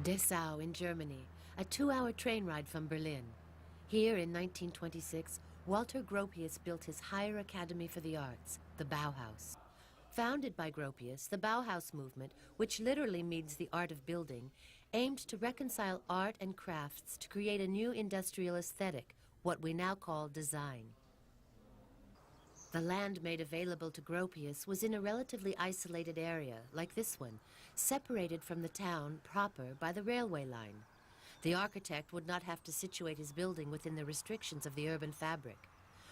Dessau in Germany, a 2-hour train ride from Berlin. Here in 1926, Walter Gropius built his higher academy for the arts, the Bauhaus. Founded by Gropius, the Bauhaus movement, which literally means the art of building, aimed to reconcile art and crafts to create a new industrial aesthetic, what we now call design. The land made available to Gropius was in a relatively isolated area, like this one, separated from the town proper by the railway line. The architect would not have to situate his building within the restrictions of the urban fabric.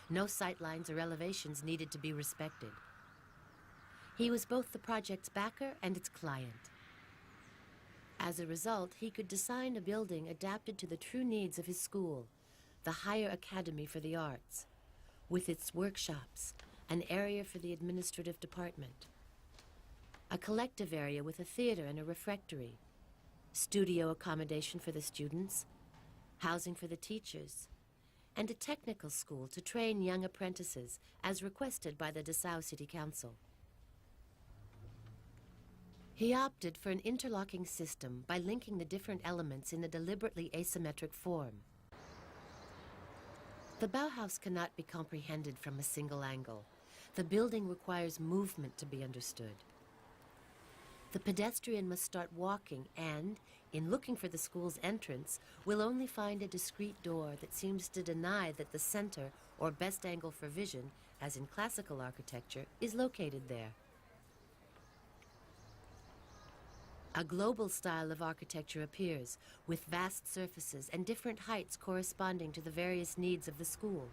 No sightlines or elevations needed to be respected. He was both the project's backer and its client. As a result, he could design a building adapted to the true needs of his school, the Higher Academy for the Arts, with its workshops, an area for the administrative department, a collective area with a theater and a refectory, studio accommodation for the students, housing for the teachers, and a technical school to train young apprentices as requested by the Dessau City Council. He opted for an interlocking system by linking the different elements in a deliberately asymmetric form. The Bauhaus cannot be comprehended from a single angle. The building requires movement to be understood. The pedestrian must start walking and, in looking for the school's entrance, will only find a discrete door that seems to deny that the center, or best angle for vision, as in classical architecture, is located there. A global style of architecture appears, with vast surfaces and different heights corresponding to the various needs of the school.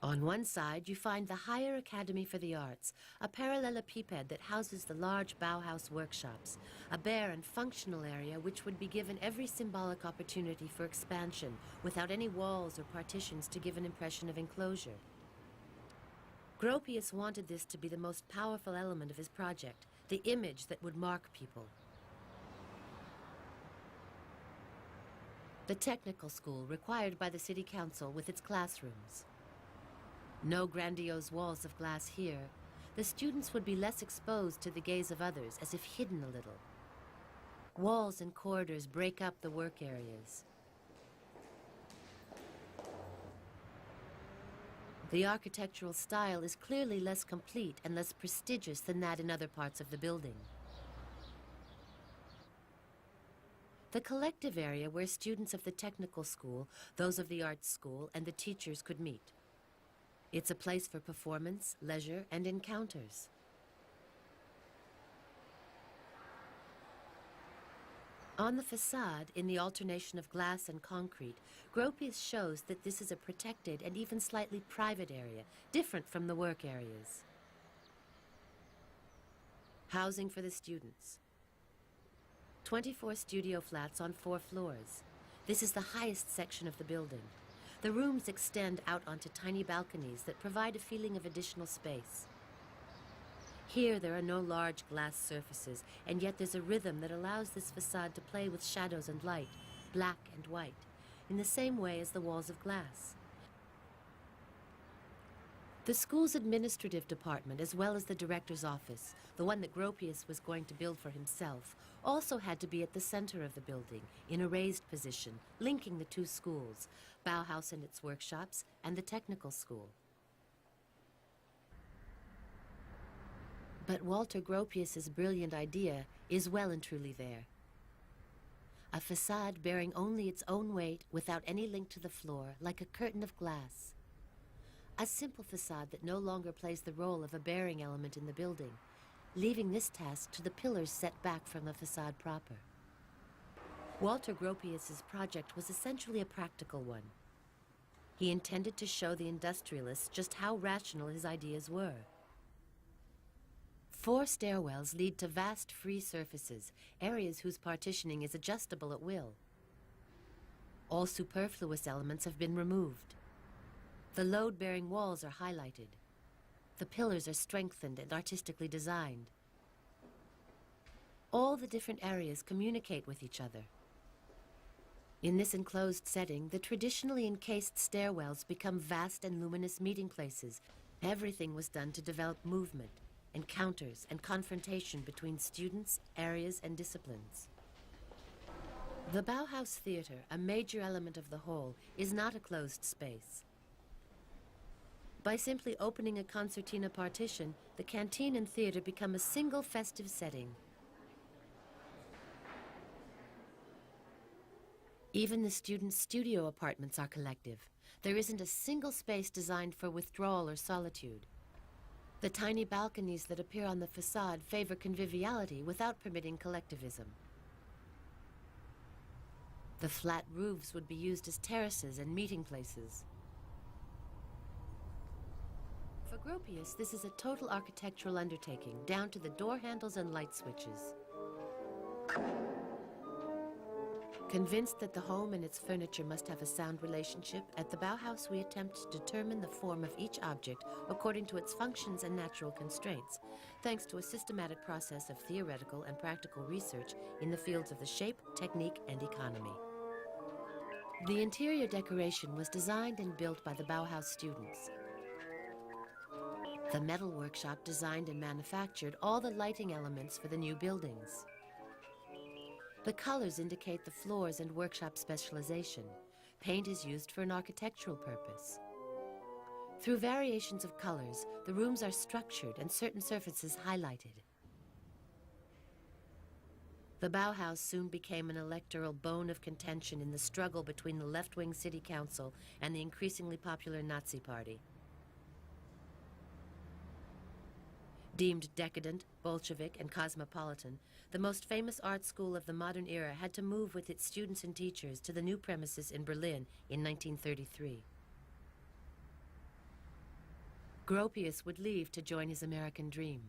On one side, you find the Higher Academy for the Arts, a parallelepiped that houses the large Bauhaus workshops, a bare and functional area which would be given every symbolic opportunity for expansion, without any walls or partitions to give an impression of enclosure. Gropius wanted this to be the most powerful element of his project, the image that would mark people. The technical school required by the city council with its classrooms. No grandiose walls of glass here. The students would be less exposed to the gaze of others, as if hidden a little. Walls and corridors break up the work areas. The architectural style is clearly less complete and less prestigious than that in other parts of the building. The collective area where students of the technical school, those of the arts school, and the teachers could meet. It's a place for performance, leisure, and encounters. On the facade, in the alternation of glass and concrete, Gropius shows that this is a protected and even slightly private area, different from the work areas. Housing for the students. 24 studio flats on 4 floors. This is the highest section of the building. The rooms extend out onto tiny balconies that provide a feeling of additional space. Here there are no large glass surfaces, and yet there's a rhythm that allows this facade to play with shadows and light, black and white, in the same way as the walls of glass. The school's administrative department, as well as the director's office, the one that Gropius was going to build for himself, also had to be at the center of the building, in a raised position, linking the two schools, Bauhaus and its workshops, and the technical school. But Walter Gropius's brilliant idea is well and truly there. A facade bearing only its own weight without any link to the floor, like a curtain of glass. A simple facade that no longer plays the role of a bearing element in the building, leaving this task to the pillars set back from the facade proper. Walter Gropius's project was essentially a practical one. He intended to show the industrialists just how rational his ideas were. 4 stairwells lead to vast free surfaces, areas whose partitioning is adjustable at will. All superfluous elements have been removed. The load-bearing walls are highlighted. The pillars are strengthened and artistically designed. All the different areas communicate with each other. In this enclosed setting, the traditionally encased stairwells become vast and luminous meeting places. Everything was done to develop movement, encounters, and confrontation between students, areas, and disciplines. The Bauhaus Theater, a major element of the whole, is not a closed space. By simply opening a concertina partition, the canteen and theater become a single festive setting. Even the students' studio apartments are collective. There isn't a single space designed for withdrawal or solitude. The tiny balconies that appear on the facade favor conviviality without permitting collectivism. The flat roofs would be used as terraces and meeting places. For Gropius, this is a total architectural undertaking, down to the door handles and light switches. Convinced that the home and its furniture must have a sound relationship, at the Bauhaus we attempt to determine the form of each object according to its functions and natural constraints, thanks to a systematic process of theoretical and practical research in the fields of the shape, technique, and economy. The interior decoration was designed and built by the Bauhaus students. The metal workshop designed and manufactured all the lighting elements for the new buildings. The colors indicate the floors and workshop specialization. Paint is used for an architectural purpose. Through variations of colors, the rooms are structured and certain surfaces highlighted. The Bauhaus soon became an electoral bone of contention in the struggle between the left-wing city council and the increasingly popular Nazi Party. Deemed decadent, Bolshevik, and cosmopolitan, the most famous art school of the modern era had to move with its students and teachers to the new premises in Berlin in 1933. Gropius would leave to join his American dream.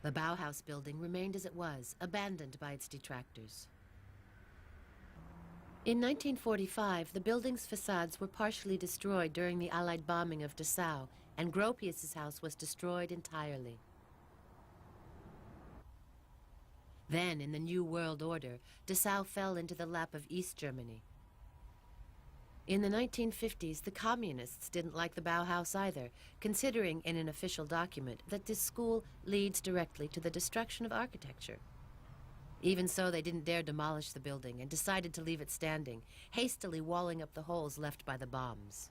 The Bauhaus building remained as it was, abandoned by its detractors. In 1945, the building's facades were partially destroyed during the Allied bombing of Dessau, and Gropius's house was destroyed entirely. Then, in the New World Order, Dessau fell into the lap of East Germany. In the 1950s, the communists didn't like the Bauhaus either, considering in an official document that this school leads directly to the destruction of architecture. Even so, they didn't dare demolish the building and decided to leave it standing, hastily walling up the holes left by the bombs.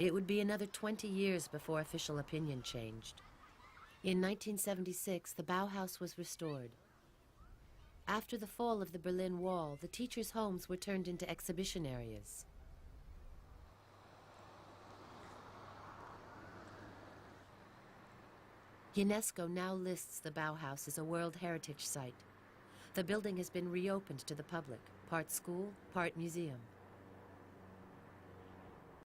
It would be another 20 years before official opinion changed. In 1976, the Bauhaus was restored. After the fall of the Berlin Wall, the teachers' homes were turned into exhibition areas. UNESCO now lists the Bauhaus as a World Heritage Site. The building has been reopened to the public, part school, part museum.